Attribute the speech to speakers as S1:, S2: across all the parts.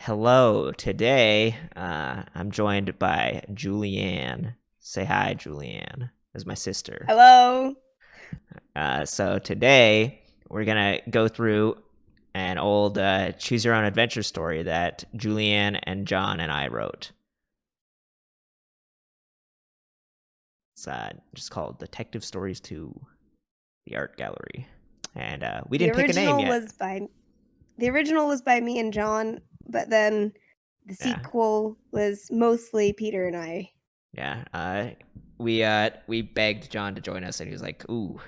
S1: Hello. Today, I'm joined by Julianne. Say hi, Julianne. That's my sister.
S2: Hello.
S1: So today, we're gonna go through an old choose your own adventure story that Julianne and John and I wrote. It's just called Detective Stories 2, The Art Gallery. And we
S2: The
S1: didn't pick a name
S2: original
S1: yet.
S2: was by the original was by me and John, but then the
S1: Yeah.
S2: sequel was mostly Peter and I.
S1: Yeah. We begged John to join us, and he was like, "Ooh,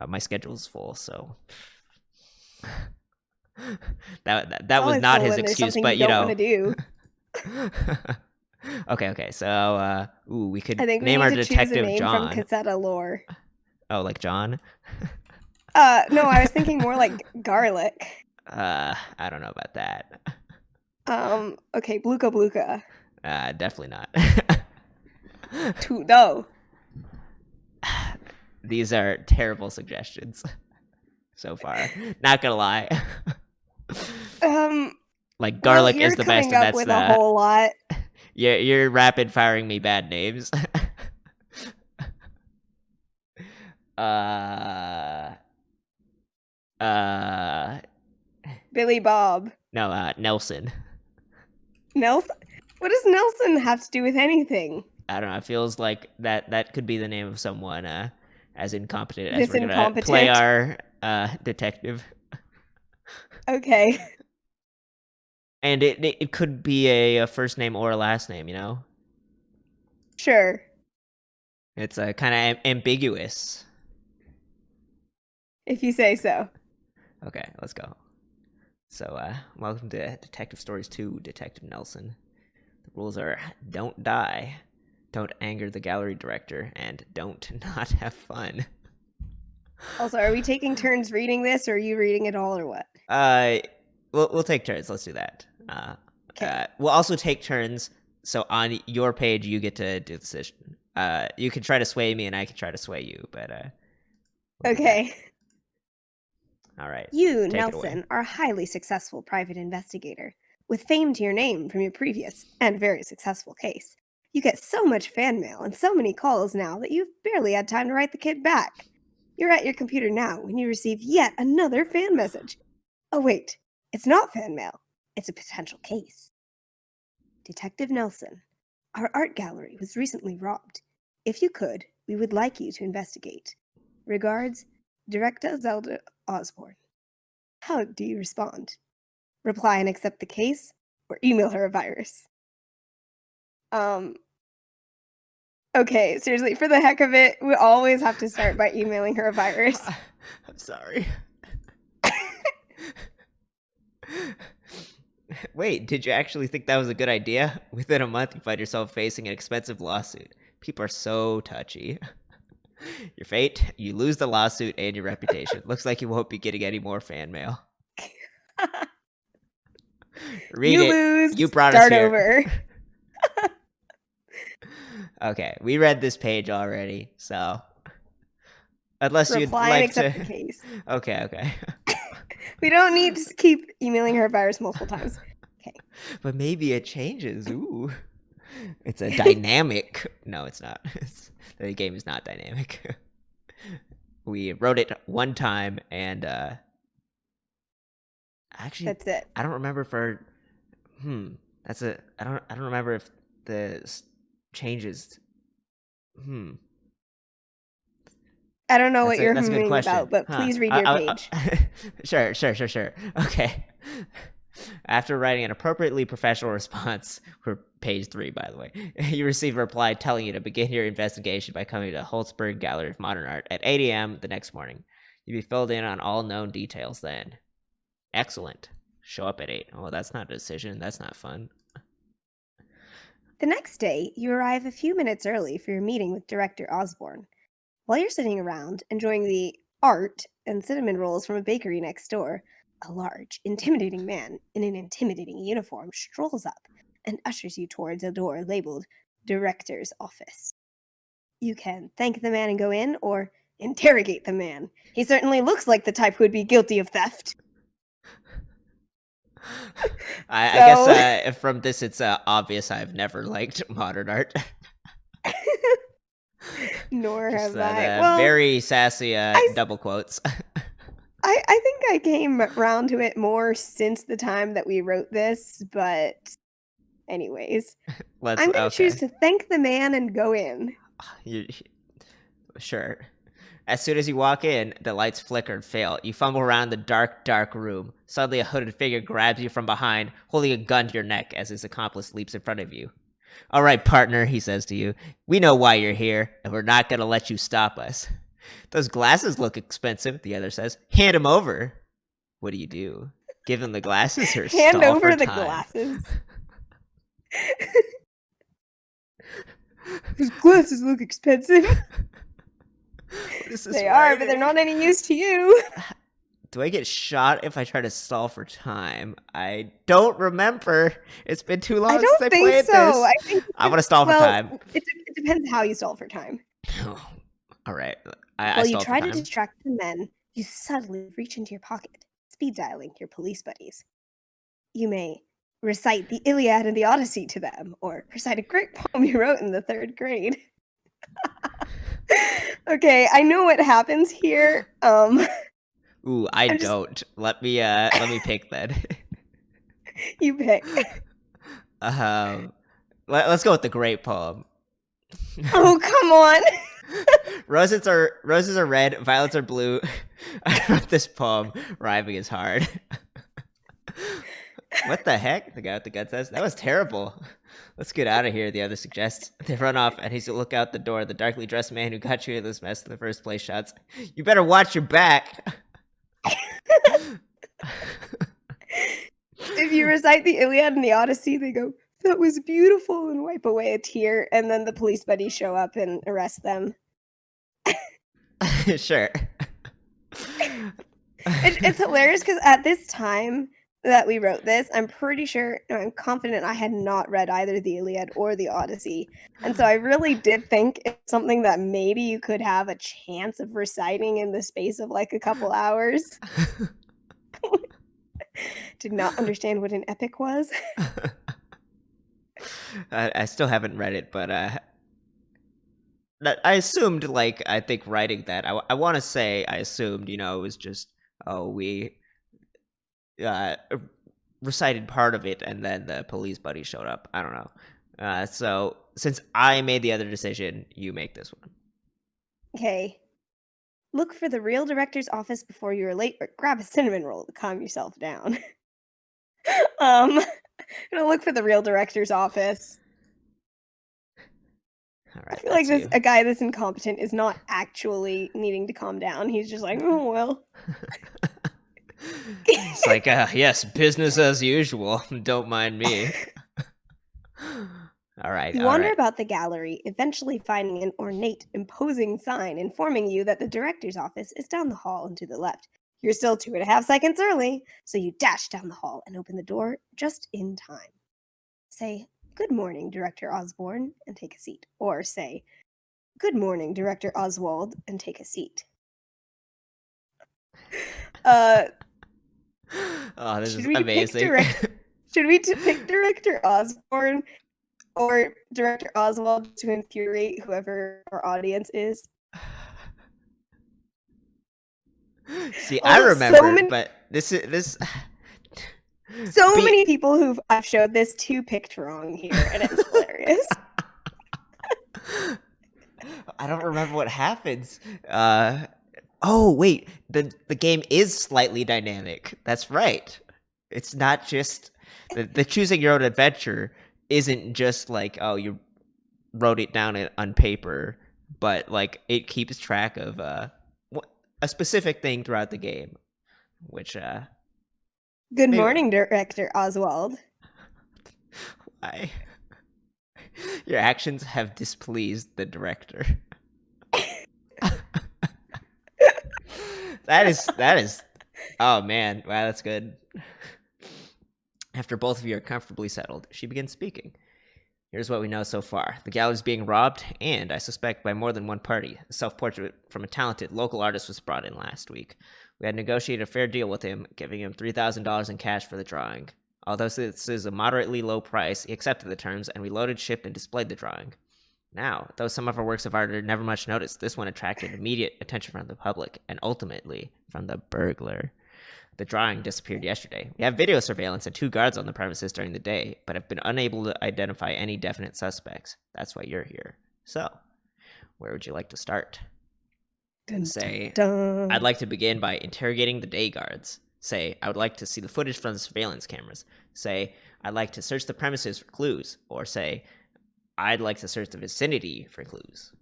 S1: my schedule's full." So
S2: It's
S1: that was
S2: always
S1: not
S2: full
S1: his
S2: when there's
S1: excuse,
S2: something you
S1: but
S2: don't want to do.
S1: okay. So we
S2: I
S1: could
S2: think we
S1: name
S2: need
S1: our
S2: to choose a
S1: detective
S2: name from
S1: John.
S2: Casetta lore.
S1: Oh, like John?
S2: No, I was thinking more like garlic.
S1: I don't know about that.
S2: Okay, Bluka Bluka.
S1: Definitely not.
S2: No.
S1: These are terrible suggestions so far. Not gonna lie.
S2: Um,
S1: Like
S2: well,
S1: garlic is
S2: you're
S1: the best,
S2: coming
S1: and
S2: up
S1: that's
S2: with a
S1: the
S2: whole lot.
S1: you're rapid firing me bad names. uh uh
S2: Billy Bob.
S1: no, Nelson.
S2: Nelson? What does Nelson have to do with anything?
S1: I don't know. It feels like that could be the name of someone as incompetent as
S2: This
S1: we're gonna play
S2: incompetent.
S1: our detective.
S2: Okay.
S1: And it could be a first name or a last name,
S2: Sure.
S1: It's kind of ambiguous.
S2: If you say so.
S1: Okay, let's go. So welcome to Detective Stories 2, Detective Nelson. The rules are: don't die, don't anger the gallery director, and don't not have fun.
S2: Also, are we taking turns reading this, or are you reading it all, or what?
S1: Uh, we'll take turns. Let's do that.
S2: Okay.
S1: We'll also take turns. So on your page, you get to do the decision. You can try to sway me, and I can try to sway you, but we'll do that.
S2: Okay.
S1: All right,
S2: You,
S1: take it away.
S2: Nelson, are a highly successful private investigator, with fame to your name from your previous and very successful case. You get so much fan mail and so many calls now that you've barely had time to write the kid back. You're at your computer now when you receive yet another fan message. Oh, wait, it's not fan mail, it's a potential case. Detective Nelson, our art gallery was recently robbed. If you could, we would like you to investigate. Regards, Director Zelda Osborne. How do you respond? Reply and accept the case, or email her a virus? Um, okay, seriously, for the heck of it, we always have to start by emailing her a virus.
S1: I'm sorry. Wait, did you actually think that was a good idea? Within a month, you find yourself facing an expensive lawsuit. People are so touchy. Your fate, you lose the lawsuit and your reputation. Looks like you won't be getting any more fan mail. Read
S2: You
S1: it.
S2: lose,
S1: You brought us
S2: start
S1: here.
S2: over.
S1: Okay, we read this page already, so unless you'd
S2: Reply and
S1: like
S2: accept
S1: to.
S2: the case.
S1: Okay.
S2: We don't need to keep emailing her a virus multiple times. Okay.
S1: But maybe it changes. Ooh. It's a dynamic. No, it's not. The game is not dynamic. We wrote it one time, and actually,
S2: That's it.
S1: I don't remember for. That's a. I don't remember if the changes. Hmm.
S2: I don't know what you're
S1: That's a good
S2: humming
S1: question,
S2: about, but
S1: huh?
S2: please read your page.
S1: Sure. Okay. After writing an appropriately professional response, for page 3, by the way, you receive a reply telling you to begin your investigation by coming to Holtzberg Gallery of Modern Art at 8 a.m. the next morning. You'll be filled in on all known details then. Excellent. Show up at 8. Oh, that's not a decision. That's not fun.
S2: The next day, you arrive a few minutes early for your meeting with Director Osborne. While you're sitting around, enjoying the art and cinnamon rolls from a bakery next door, a large, intimidating man in an intimidating uniform strolls up and ushers you towards a door labeled Director's Office. You can thank the man and go in, or interrogate the man. He certainly looks like the type who would be guilty of theft.
S1: I guess
S2: So
S1: if from this it's obvious I've never liked modern art.
S2: nor
S1: Just
S2: have
S1: that
S2: I. Well,
S1: very sassy
S2: I
S1: double quotes.
S2: I think I came round to it more since the time that we wrote this, but anyways,
S1: Let's
S2: I'm gonna choose
S1: okay.
S2: to thank the man and go in.
S1: You, sure. As soon as you walk in, the lights flicker and fail. You fumble around the dark, dark room. Suddenly, a hooded figure grabs you from behind, holding a gun to your neck as his accomplice leaps in front of you. All right, partner, he says to you. We know why you're here, and we're not going to let you stop us. Those glasses look expensive, the other says. Hand them over. What do you do? Give him the glasses or
S2: Hand
S1: stall for
S2: over the
S1: time?
S2: glasses. Those glasses look expensive.
S1: What is this
S2: They are, but they're
S1: writing?
S2: not any use to you.
S1: Do I get shot if I try to stall for time? I don't remember. It's been too
S2: I
S1: long since
S2: don't
S1: I
S2: think
S1: played
S2: so.
S1: this.
S2: I think
S1: I'm gonna stall for
S2: well,
S1: time.
S2: it depends how you stall for time.
S1: All right, I
S2: While you
S1: stalled for
S2: try to
S1: time.
S2: distract the men, you suddenly reach into your pocket, speed dialing your police buddies. You may recite the Iliad and the Odyssey to them, or recite a great poem you wrote in the 3rd grade. Okay, I know what happens here.
S1: Ooh, I
S2: I'm just
S1: don't. Let me pick then.
S2: you pick.
S1: um, let's go with the great poem.
S2: Oh, come on.
S1: Roses are red, violets are blue. I wrote this poem. Rhyming is hard. What the heck? The guy with the gun says. That was terrible. Let's get out of here, the other suggests. They run off, and he's to look out the door. The darkly dressed man who got you in this mess in the first place shouts, You better watch your back.
S2: If you recite the Iliad and the Odyssey, they go, "That was beautiful," and wipe away a tear, and then the police buddies show up and arrest them.
S1: Sure.
S2: It's hilarious because at this time that we wrote this, I'm pretty sure no, I'm confident I had not read either the Iliad or the Odyssey, and so I really did think it's something that maybe you could have a chance of reciting in the space of, like, a couple hours. Did not understand what an epic was.
S1: I still haven't read it, but I assumed, like, I think writing that, I want to say I assumed, it was just, oh, we uh, recited part of it and then the police buddy showed up. I don't know. So since I made the other decision, you make this one.
S2: Okay. Look for the real director's office before you're late, or grab a cinnamon roll to calm yourself down. I'm gonna look for the real director's office.
S1: All
S2: I
S1: right,
S2: feel like
S1: that's
S2: this
S1: you.
S2: a guy this incompetent is not actually needing to calm down. He's just like, "Oh, well."
S1: It's like, yes, business as usual. Don't mind me. All right,
S2: You
S1: all
S2: wander
S1: right.
S2: about the gallery, eventually finding an ornate, imposing sign informing you that the director's office is down the hall and to the left. You're still 2.5 seconds early, so you dash down the hall and open the door just in time. Say, "Good morning, Director Osborne," and take a seat. Or say, "Good morning, Director Oswald," and take a seat. Uh,
S1: Oh, this
S2: should
S1: is
S2: we pick
S1: amazing.
S2: direct? Should we pick Director Osborne or Director Oswald to infuriate whoever our audience is?
S1: See, I
S2: Also, so
S1: remember,
S2: many,
S1: but this
S2: so
S1: be
S2: many people who I've showed this to picked wrong here, and it's hilarious.
S1: I don't remember what happens. Oh wait, the game is slightly dynamic. That's right. It's not just the choosing your own adventure isn't just like, oh, you wrote it down on paper, but like it keeps track of a specific thing throughout the game, which
S2: Good
S1: maybe
S2: morning, Director Oswald.
S1: I your actions have displeased the director. That is oh man, wow, that's good. After both of you are comfortably settled, she begins speaking. Here's what we know so far. The gallery is being robbed, and I suspect by more than one party. A self-portrait from a talented local artist was brought in last week. We had negotiated a fair deal with him, giving him $3,000 in cash for the drawing. Although this is a moderately low price, he accepted the terms and reloaded, shipped, and displayed the drawing. Now, though some of our works of art are never much noticed, this one attracted immediate attention from the public and ultimately from the burglar. The drawing disappeared yesterday. We have video surveillance and 2 guards on the premises during the day, but have been unable to identify any definite suspects. That's why you're here. So, where would you like to start?
S2: Dun,
S1: Say,
S2: dun, dun.
S1: I'd like to begin by interrogating the day guards. Say, I would like to see the footage from the surveillance cameras. Say, I'd like to search the premises for clues. Or say, I'd like to search the vicinity for clues.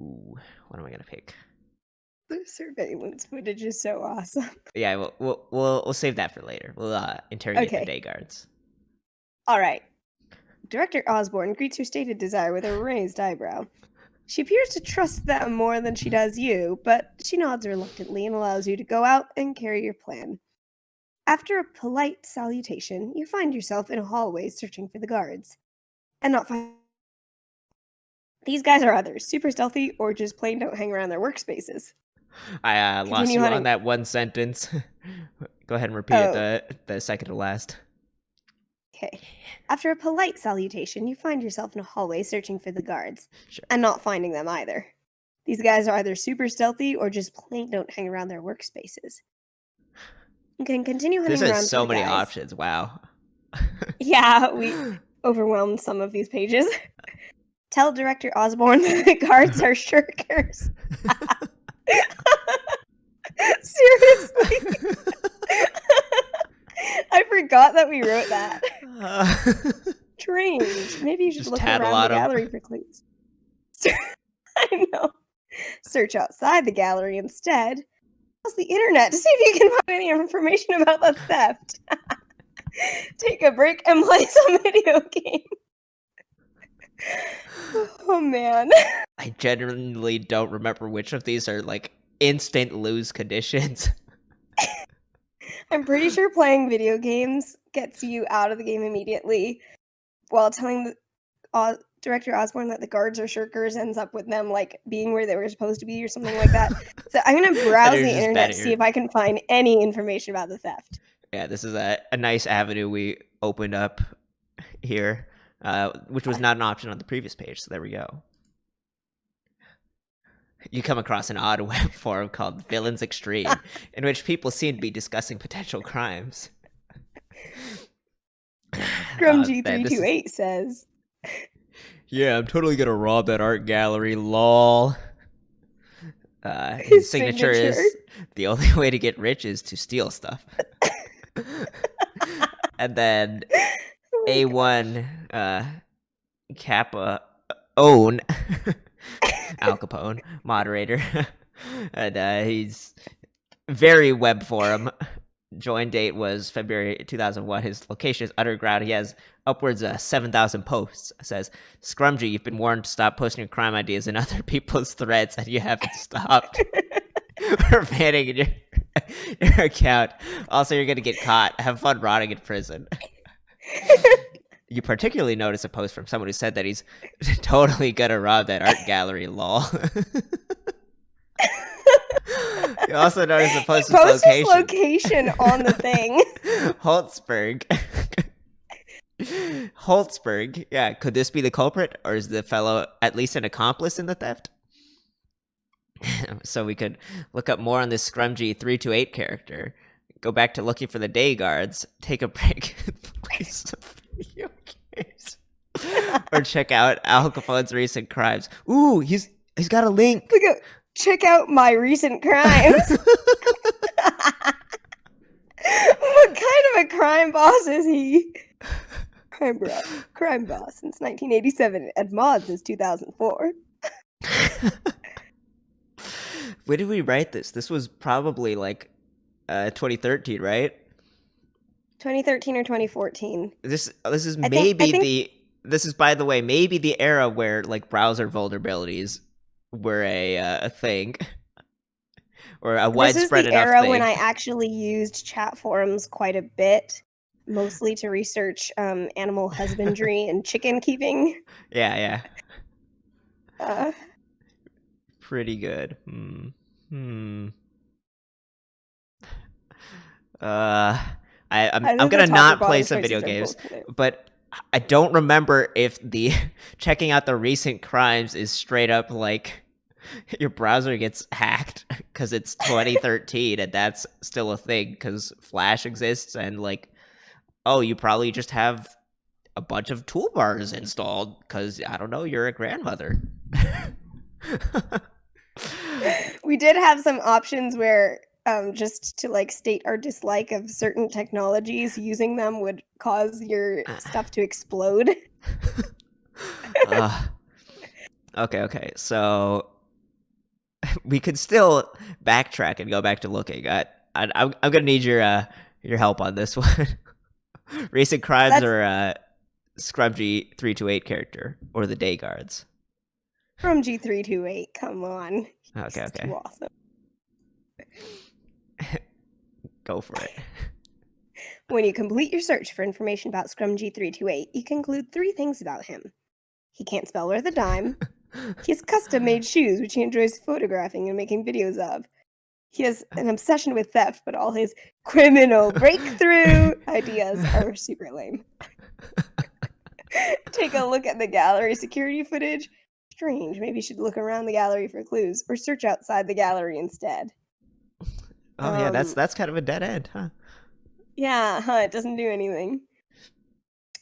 S1: Ooh, what am I gonna pick?
S2: The surveillance footage is so awesome.
S1: Yeah, we'll save that for later. We'll interrogate the
S2: Okay.
S1: day guards.
S2: All right. Director Osborne greets your stated desire with a raised eyebrow. She appears to trust them more than she does you, but she nods reluctantly and allows you to go out and carry your plan. After a polite salutation, you find yourself in a hallway searching for the guards. And not find. These guys are either super stealthy or just plain don't hang around their workspaces.
S1: I lost
S2: Continue
S1: you
S2: hunting.
S1: on that one sentence. Go ahead and repeat it the second to last.
S2: Okay. After a polite salutation, you find yourself in a hallway searching for the guards.
S1: Sure.
S2: And not finding them either. These guys are either super stealthy or just plain don't hang around their workspaces. You can continue hunting
S1: This
S2: around
S1: has so
S2: for the
S1: many
S2: guys.
S1: options. Wow.
S2: Yeah, we overwhelmed some of these pages. Tell Director Osborne that the guards are shirkers. Seriously? I forgot that we wrote that. Strange. Maybe you should
S1: Just
S2: look
S1: tattle
S2: around the
S1: on 'em.
S2: gallery for clues. I know. Search outside the gallery instead. Browse the internet to see if you can find any information about the theft. Take a break and play some video game. Oh man.
S1: I genuinely don't remember which of these are like instant lose conditions.
S2: I'm pretty sure playing video games gets you out of the game immediately, while telling Director Osborne that the guards are shirkers ends up with them like being where they were supposed to be or something like that. So I'm gonna browse
S1: you're
S2: the
S1: just
S2: internet to
S1: better.
S2: see if I can find any information about the theft.
S1: Yeah, this is a nice avenue we opened up here, which was not an option on the previous page. So there we go. You come across an odd web forum called Villains Extreme, in which people seem to be discussing potential crimes.
S2: Scrumg328 says,
S1: yeah, I'm totally gonna rob that art gallery, lol. His signature is, the only way to get rich is to steal stuff. And then A1 Kappa Own Al Capone, moderator. And he's very web forum. Join date was February 2001. His location is underground. He has upwards of 7,000 posts. It says, Scrumgy, you've been warned to stop posting your crime ideas in other people's threads, and you haven't stopped. We're banning your account. Also, you're going to get caught. Have fun rotting in prison. You particularly notice a post from someone who said that he's totally going to rob that art gallery, lol. You also notice the post's
S2: location on the thing.
S1: Holtzberg. Holtzberg. Yeah, could this be the culprit, or is the fellow at least an accomplice in the theft? So we could look up more on this Scrumgy 328 character. Go back to looking for the day guards. Take a break. Play some video games. Or check out Al Capone's recent crimes. Ooh, he's got a link.
S2: Check out my recent crimes. What kind of a crime boss is he? Crime boss since 1987 and mod since 2004.
S1: When did we write this? This was probably like 2013, right?
S2: 2013 or 2014.
S1: This is maybe this is, by the way, maybe the era where like browser vulnerabilities were a thing, or a widespread enough thing.
S2: This is the era when I actually used chat forums quite a bit, mostly to research animal husbandry and chicken keeping.
S1: Yeah. Pretty good. I'm
S2: Either the
S1: gonna
S2: top or
S1: not play
S2: bottom
S1: some video
S2: choices are
S1: games,
S2: bullshit.
S1: but I don't remember if the checking out the recent crimes is straight up like your browser gets hacked because it's 2013 and that's still a thing because Flash exists and like, oh, you probably just have a bunch of toolbars installed because I don't know, you're a grandmother.
S2: We did have some options where just to like state our dislike of certain technologies, using them would cause your stuff to explode.
S1: Okay. So we could still backtrack and go back to looking. I'm gonna need your help on this one. Recent crimes
S2: That's
S1: or Scrumgy 328 character or the Day Guards.
S2: from G328. Come on.
S1: Okay.
S2: He's too awesome.
S1: Go for it.
S2: When you complete your search for information about Scrumg328, you can include 3 things about him. He can't spell worth a dime. He has custom-made shoes, which he enjoys photographing and making videos of. He has an obsession with theft, but all his criminal breakthrough ideas are super lame. Take a look at the gallery security footage. Strange, maybe you should look around the gallery for clues, or search outside the gallery instead.
S1: Oh yeah, that's kind of a dead end, huh?
S2: Yeah, it doesn't do anything.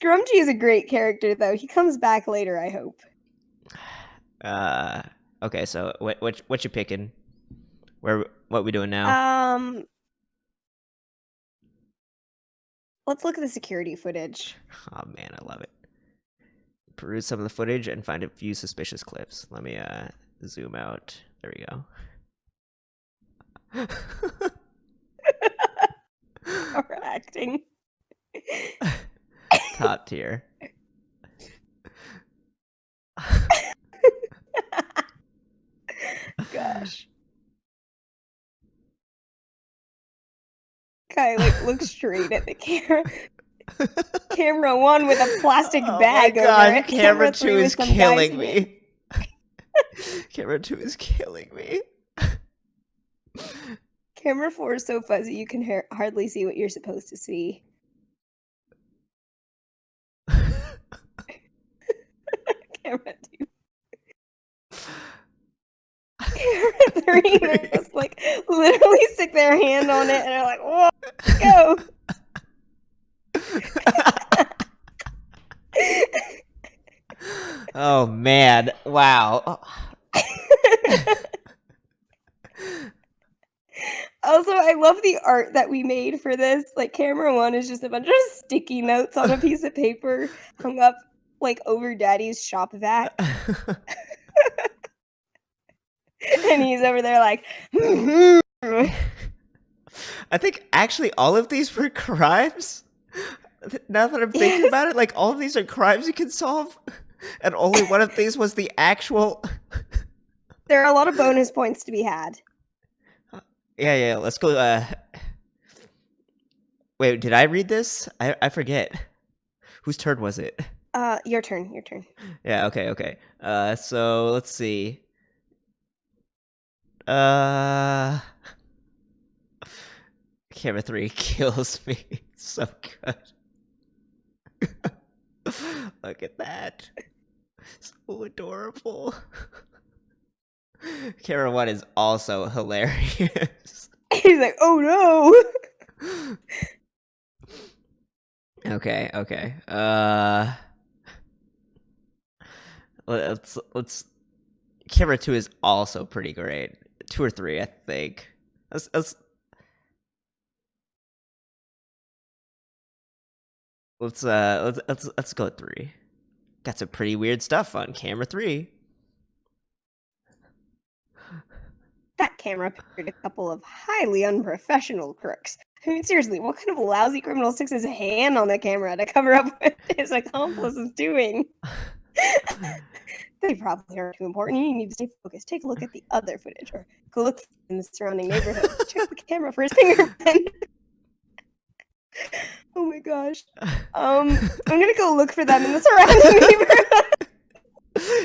S2: Scrumgy is a great character, though. He comes back later, I hope.
S1: Okay, so what you picking? What we doing now?
S2: Let's look at the security footage.
S1: Oh man, I love it. Peruse some of the footage and find a few suspicious clips. Let me zoom out. There we go.
S2: Our acting.
S1: Top tier.
S2: Gosh. Guy looks straight at the camera. Camera 1 with a plastic bag over it.
S1: Camera 2 is killing
S2: me.
S1: Camera 2 is killing me.
S2: Camera 4 is so fuzzy you can hardly see what you're supposed to see. Camera 2. Camera 3, they're just like literally stick their hand on it and they're like, whoa, go.
S1: Oh man, wow.
S2: Also, I love the art that we made for this. Like, camera 1 is just a bunch of sticky notes on a piece of paper hung up like over Daddy's shop vac. And he's over there like,
S1: I think actually all of these were crimes. Now that I'm thinking about it, like all of these are crimes you can solve, and only one of these was the actual.
S2: There are a lot of bonus points to be had.
S1: Yeah. Let's go. Wait, did I read this? I forget. Whose turn was it?
S2: Your turn.
S1: Yeah. Okay. So let's see. Camera 3 kills me. It's so good. Look at that. So adorable. Camera 1 is also hilarious.
S2: He's like, oh
S1: no. Okay. Let's. Camera 2 is also pretty great. 2 or 3, I think. Let's go 3. Got some pretty weird stuff on camera 3.
S2: That camera pictured a couple of highly unprofessional crooks. I mean, seriously, what kind of lousy criminal sticks his hand on the camera to cover up what his accomplice is doing? They probably aren't too important. You need to stay focused. Take a look at the other footage, or go look in the surrounding neighborhood. Check the camera for his fingerprint. Oh my gosh. I'm gonna go look for them in the surrounding neighborhood.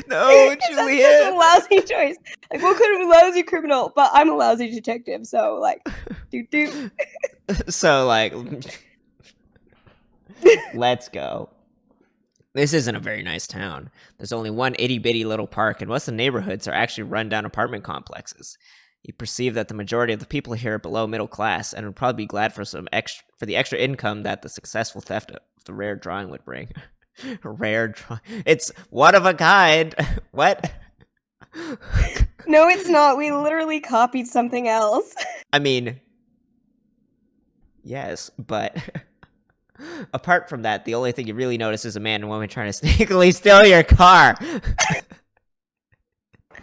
S1: No, Julianne. That's
S2: such a lousy choice. Like, what kind of a lousy criminal? But I'm a lousy detective, so like, doot.
S1: So, like, let's go. This isn't a very nice town. There's only one itty-bitty little park, and most of the neighborhoods are actually run-down apartment complexes. You perceive that the majority of the people here are below middle class, and would probably be glad for the extra income that the successful theft of the rare drawing would bring. Rare drawing. It's one of a kind. What?
S2: No, it's not. We literally copied something else.
S1: I mean, yes, but apart from that, the only thing you really notice is a man and woman trying to sneakily steal your car.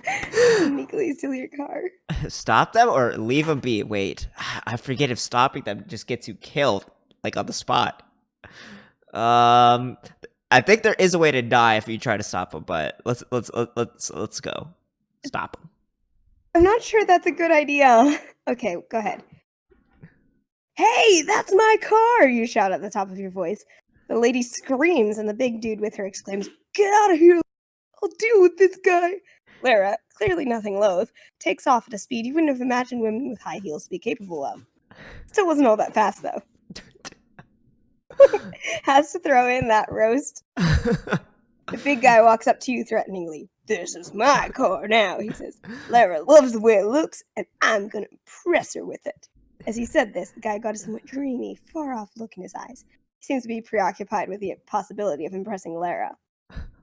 S2: Sneakily steal your car.
S1: Stop them or leave them be? Wait, I forget if stopping them just gets you killed, like on the spot. I think there is a way to die if you try to stop them, but let's go. Stop them.
S2: I'm not sure that's a good idea. Okay, go ahead. Hey, that's my car! You shout at the top of your voice. The lady screams, and the big dude with her exclaims, Get out of here! I'll deal with this guy! Lara, clearly nothing loath, takes off at a speed you wouldn't have imagined women with high heels to be capable of. Still wasn't all that fast, though. Has to throw in that roast. The big guy walks up to you threateningly. This is my car now, he says. Lara loves the way it looks, and I'm gonna impress her with it. As he said this, the guy got a somewhat dreamy, far-off look in his eyes. He seems to be preoccupied with the possibility of impressing Lara.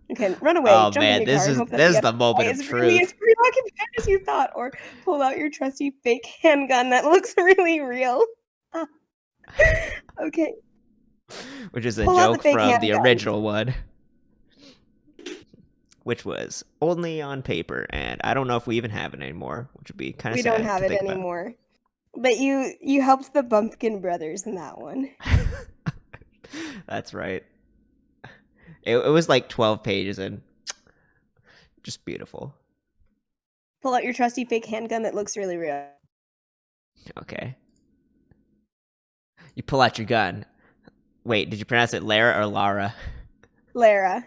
S2: You can run away,
S1: Oh
S2: jump
S1: man,
S2: in your car, and hope that
S1: this is
S2: the
S1: the moment
S2: guy
S1: of
S2: is really as
S1: truth.
S2: preoccupied as you thought, or pull out your trusty fake handgun that looks really real. Okay.
S1: Which is a
S2: Pull out the
S1: joke
S2: fake
S1: from the
S2: handgun.
S1: original one, which was only on paper, and I don't know if we even have it anymore, which would be kind of
S2: We
S1: sad
S2: don't have
S1: to
S2: it
S1: think
S2: anymore. But you helped the Bumpkin Brothers in that one.
S1: about. That's right. It was like 12 pages and just beautiful.
S2: Pull out your trusty fake handgun that looks really real.
S1: Okay. You pull out your gun. Wait, did you pronounce it Lara or Lara?
S2: Lara.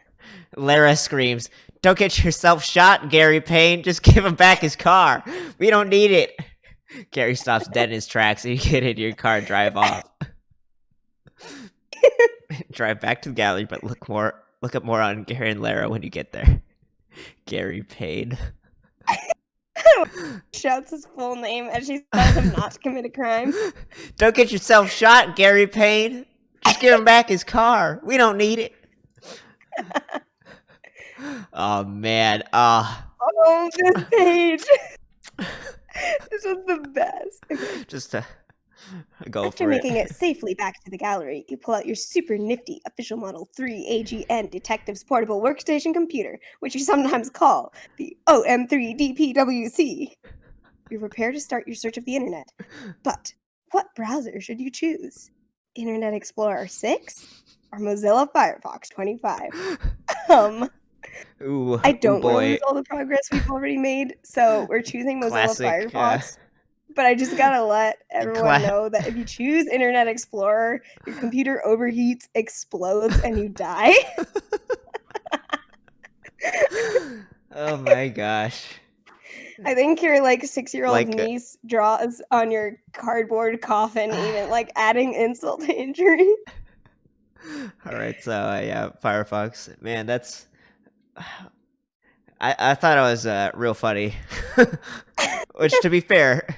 S1: Lara screams, "Don't get yourself shot, Gary Payne. Just give him back his car. We don't need it." Gary stops dead in his tracks and you get into your car and drive off. Drive back to the gallery, but look up more on Gary and Lara when you get there. Gary Payne.
S2: Shouts his full name as she tells him not to commit a crime.
S1: Don't get yourself shot, Gary Payne. Just give him back his car. We don't need it. Oh man.
S2: Oh, this page. This was the best. Okay.
S1: Just to go
S2: After
S1: for
S2: making
S1: it.
S2: it safely back to the gallery, you pull out your super nifty official model 3 AGN Detective's portable workstation computer, which you sometimes call the OM3DPWC. You prepare to start your search of the internet. But what browser should you choose? Internet Explorer 6 or Mozilla Firefox 25?
S1: Ooh,
S2: I don't want to
S1: boy.
S2: lose all the progress we've already made, so we're choosing Mozilla
S1: Classic,
S2: Firefox. But I just gotta let everyone
S1: Cla-
S2: know that if you choose Internet Explorer, your computer overheats, explodes, and you die.
S1: Oh my gosh.
S2: I think your 6-year-old
S1: Like,
S2: niece draws on your cardboard coffin, even adding insult to injury.
S1: all right, so yeah, Firefox. Man, that's. I thought it was real funny, which, to be fair,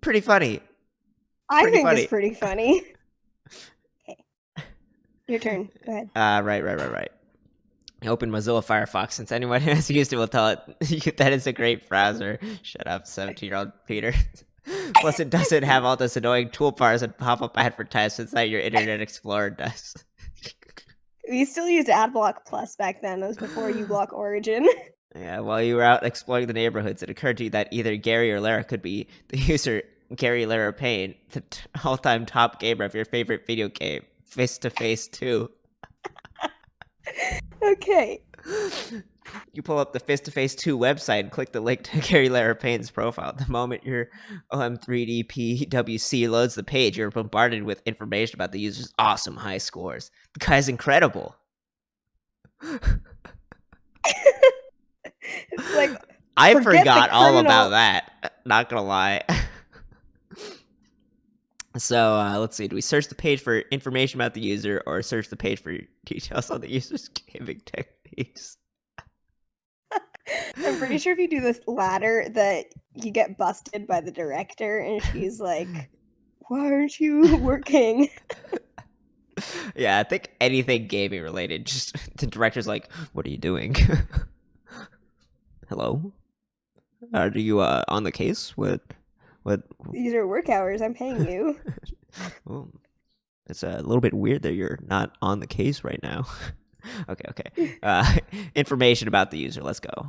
S1: pretty funny.
S2: I
S1: Pretty
S2: think
S1: funny.
S2: it's pretty funny. Okay, your turn. Go ahead.
S1: Right. I open Mozilla Firefox. Since anyone who has used it will tell it that it's a great browser. Shut up, 17-year-old Peter. Plus, it doesn't have all those annoying toolbars and pop-up advertisements that your Internet Explorer does.
S2: We still used AdBlock Plus back then. That was before uBlock Origin.
S1: Yeah, while you were out exploring the neighborhoods, it occurred to you that either Gary or Lara could be the user Gary Lara Payne, the all-time top gamer of your favorite video game, Face to Face 2.
S2: Okay.
S1: You pull up the Face to Face 2 website and click the link to Gary Lara Payne's profile. The moment your OM3DPWC loads the page, you're bombarded with information about the user's awesome high scores. The guy's incredible.
S2: It's like,
S1: I
S2: forget the
S1: forgot all
S2: criminal-
S1: about that. Not gonna lie. So let's see. Do we search the page for information about the user or search the page for details on the user's gaming techniques?
S2: I'm pretty sure if you do this latter that you get busted by the director and she's like, why aren't you working?
S1: Yeah, I think anything gaming related, just the director's like, what are you doing? Hello? Are you on the case? What?
S2: These are work hours. I'm paying you.
S1: Oh, it's a little bit weird that you're not on the case right now. Okay. Information about the user. Let's go.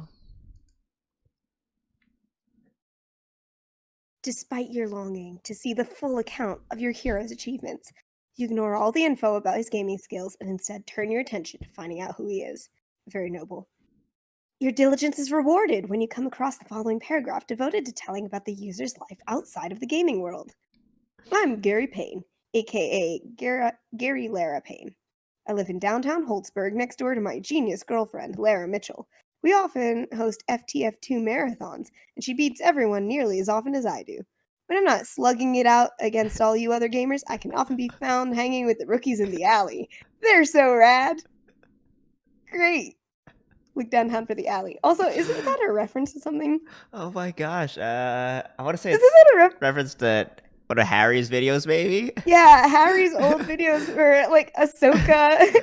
S2: Despite your longing to see the full account of your hero's achievements, you ignore all the info about his gaming skills and instead turn your attention to finding out who he is. Very noble. Your diligence is rewarded when you come across the following paragraph devoted to telling about the user's life outside of the gaming world. I'm Gary Payne, aka Gary Lara Payne. I live in downtown Holtzberg next door to my genius girlfriend, Lara Mitchell. We often host FTF2 marathons, and she beats everyone nearly as often as I do. When I'm not slugging it out against all you other gamers, I can often be found hanging with the rookies in the alley. They're so rad! Great! Look downtown for the alley. Also, isn't that a reference to something?
S1: Oh my gosh. I want to say
S2: Isn't
S1: it's
S2: that a reference?
S1: reference to one of Harry's videos, maybe.
S2: Yeah, Harry's old videos were like Ahsoka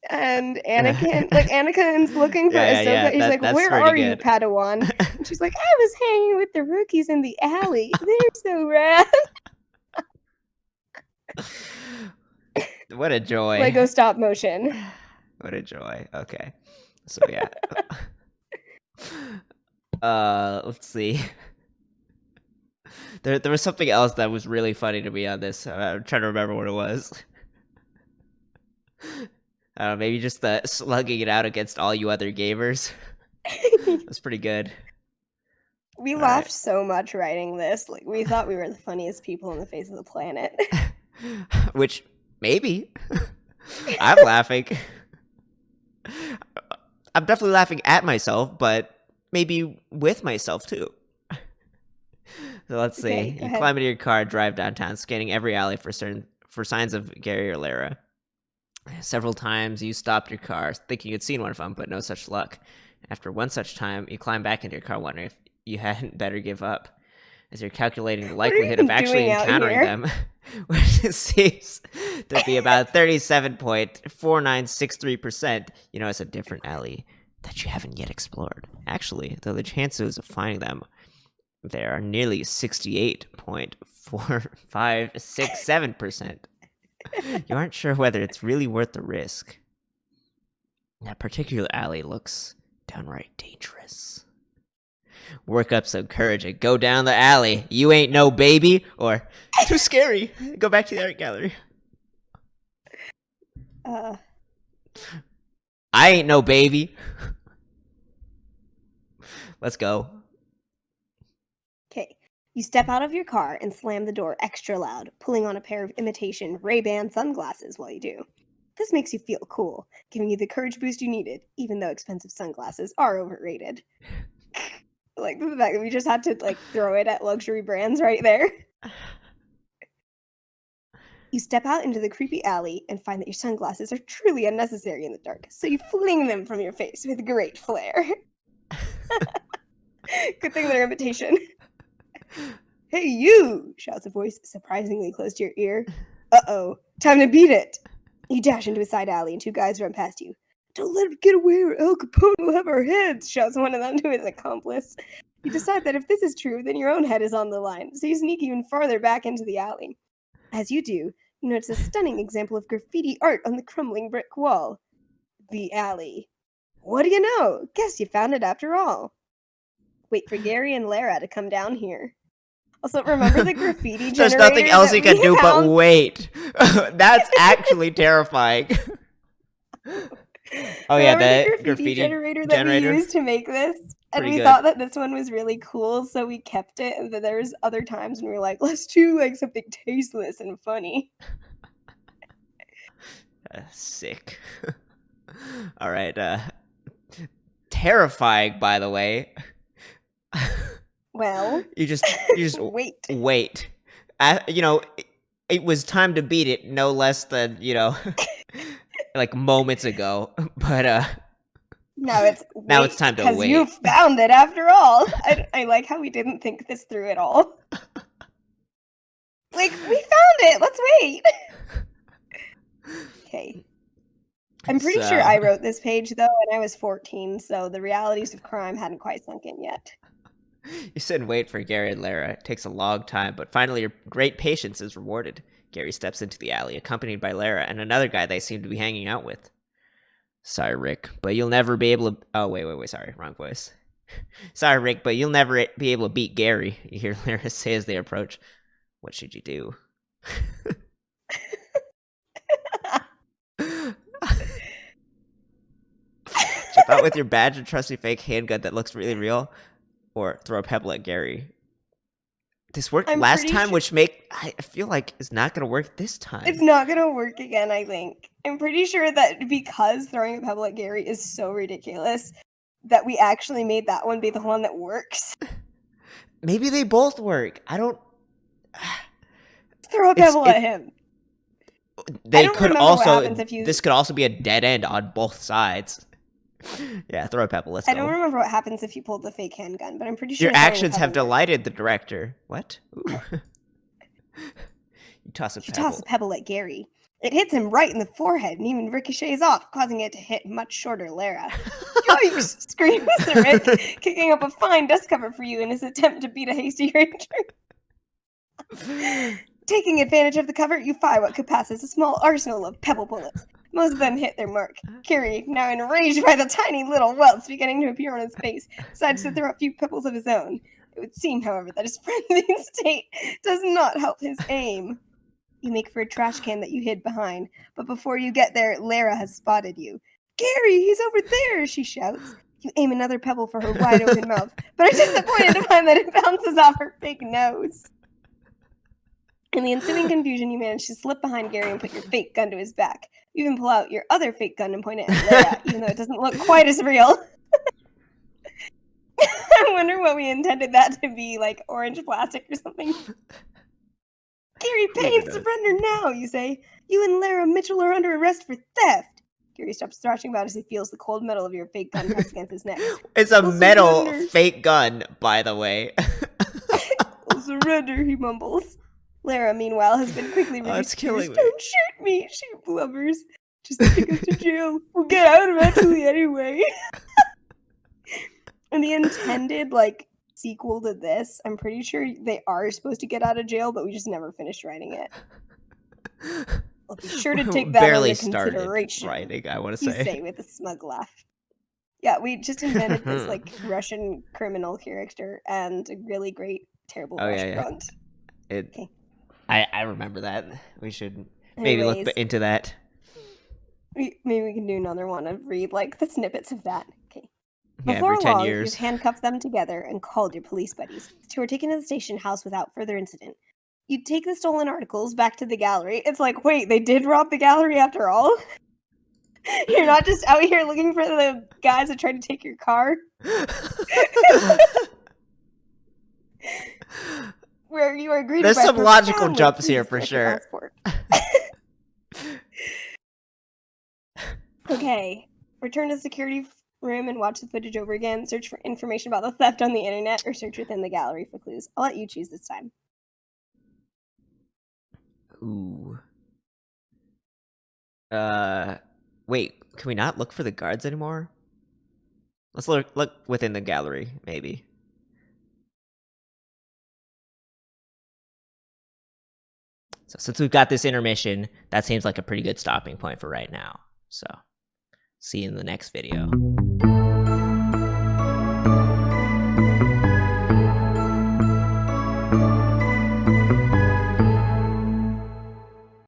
S2: and Anakin. Like Anakin's looking for
S1: Yeah.
S2: Ahsoka. He's like,
S1: That's
S2: "Where
S1: pretty
S2: are you,
S1: good.
S2: Padawan?" And she's like, "I was hanging with the rookies in the alley. They're so rad."
S1: What a joy.
S2: Lego stop motion.
S1: What a joy. Okay. So yeah. Let's see. There was something else that was really funny to me on this. I'm trying to remember what it was. I don't know, maybe just the slugging it out against all you other gamers. That's pretty good.
S2: We
S1: All
S2: laughed
S1: right.
S2: so much writing this. Like we thought we were the funniest people on the face of the planet.
S1: Which maybe I'm laughing. I'm definitely laughing at myself, but maybe with myself too. So let's see.
S2: Okay, go
S1: You
S2: ahead.
S1: climb into your car, drive downtown, scanning every alley for signs of Gary or Lara. Several times you stopped your car, thinking you'd seen one of them, but no such luck. After one such time, you climb back into your car, wondering if you hadn't better give up. As you're calculating the
S2: What are you
S1: likelihood of
S2: even
S1: actually
S2: doing out
S1: encountering
S2: here?
S1: them, which seems to be about 37.4963%, you notice a different alley that you haven't yet explored. Actually, though the chances of finding them there are nearly 68.4567%. You aren't sure whether it's really worth the risk. That particular alley looks downright dangerous. Work up some courage and go down the alley. You ain't no baby. Or, too scary. Go back to the art gallery. I ain't no baby. Let's go.
S2: Okay. You step out of your car and slam the door extra loud, pulling on a pair of imitation Ray-Ban sunglasses while you do. This makes you feel cool, giving you the courage boost you needed, even though expensive sunglasses are overrated. Like the fact that we just had to like throw it at luxury brands right there. You step out into the creepy alley and find that your sunglasses are truly unnecessary in the dark, so you fling them from your face with great flair. Good thing they're imitation. "Hey, you!" shouts a voice surprisingly close to your ear. Uh-oh, time to beat it! You dash into a side alley and two guys run past you. "Don't let him get away or El Capone will have our heads," shouts one of them to his accomplice. You decide that if this is true, then your own head is on the line, so you sneak even farther back into the alley. As you do, you notice a stunning example of graffiti art on the crumbling brick wall. The alley. What do you know? Guess you found it after all. Wait for Gary and Lara to come down here. Also, remember the graffiti
S1: There's
S2: generator
S1: nothing else
S2: that
S1: you can
S2: we
S1: do but
S2: found?
S1: wait. That's actually terrifying. Oh yeah,
S2: Remember the
S1: the
S2: graffiti generator that we used to make this? And
S1: Pretty
S2: we
S1: good.
S2: thought that this one was really cool, so we kept it. And then there was other times when we were like, let's do like something tasteless and funny.
S1: Sick. All right. Terrifying, by the way.
S2: Well,
S1: you just
S2: wait.
S1: wait. You know, it was time to beat it no less than, like moments ago. But
S2: Now it's
S1: now it's time to
S2: because
S1: wait.
S2: you found it after all. I like how we didn't think this through at all. Like, we found it. Let's wait. Okay. I'm pretty sure I wrote this page, though, and I was 14, so the realities of crime hadn't quite sunk in yet.
S1: You said wait for Gary and Lara. It takes a long time, but finally your great patience is rewarded. Gary steps into the alley, accompanied by Lara and another guy they seem to be hanging out with. Sorry, Rick, but you'll never be able to... Oh, wait, sorry, wrong voice. Sorry, Rick, but you'll never be able to beat Gary, you hear Lara say as they approach. What should you do? Jump out with your badge and trusty fake handgun that looks really real, or throw a pebble at Gary. This worked last time, which I feel like is not going to work this time.
S2: It's not going to work again, I think. I'm pretty sure that because throwing a pebble at Gary is so ridiculous that we actually made that one be the one that works.
S1: Maybe they both work. I don't...
S2: Throw a pebble at him.
S1: They could also... This could also be a dead end on both sides. Yeah, throw a pebble. Let's go.
S2: I don't remember what happens if you pull the fake handgun, but I'm pretty sure
S1: your actions have delighted the director. What? You toss a
S2: pebble at Gary. It hits him right in the forehead and even ricochets off, causing it to hit much shorter Lara. Yikes! Screams Rick, kicking up a fine dust cover for you in his attempt to beat a hasty ranger. Taking advantage of the cover, you fire what could pass as a small arsenal of pebble bullets. Most of them hit their mark. Gary, now enraged by the tiny little welts beginning to appear on his face, decides to throw a few pebbles of his own. It would seem, however, that his frenzied state does not help his aim. You make for a trash can that you hid behind, but before you get there, Lara has spotted you. Gary, he's over there, she shouts. You aim another pebble for her wide open mouth, but are disappointed to find that it bounces off her big nose. In the ensuing confusion, you manage to slip behind Gary and put your fake gun to his back. You even pull out your other fake gun and point it at Lara, even though it doesn't look quite as real. I wonder what we intended that to be, like orange plastic or something. Gary Payne, surrender now, you say. You and Lara Mitchell are under arrest for theft. Gary stops thrashing about as he feels the cold metal of your fake gun pressed against his neck.
S1: It's a metal fake gun, by the way.
S2: I'll surrender, he mumbles. Lara, meanwhile, has been quickly reduced.
S1: It's killing me.
S2: Don't shoot me, she blubbers. Just take us to jail. We'll get out eventually anyway. And the intended, sequel to this, I'm pretty sure they are supposed to get out of jail, but we just never finished writing it. I'll be sure to take that under consideration.
S1: Writing, I want to
S2: say. You say with a smug laugh. Yeah, we just invented this, Russian criminal character and a really great, terrible restaurant.
S1: Yeah. Okay. I remember that. We should maybe look into that.
S2: Maybe we can do another one and read the snippets of that. Okay.
S1: Yeah,
S2: Before long, you've handcuffed them together and called your police buddies. The two are taken to the station house without further incident. You take the stolen articles back to the gallery. It's like, wait, they did rob the gallery after all? You're not just out here looking for the guys that tried to take your car? Where you are greeted
S1: There's some logical jumps here for sure.
S2: Okay. Return to the security room and watch the footage over again. Search for information about the theft on the internet or search within the gallery for clues. I'll let you choose this time.
S1: Ooh. Wait, can we not look for the guards anymore? Let's look within the gallery, maybe. So since we've got this intermission, that seems like a pretty good stopping point for right now. So, see you in the next video.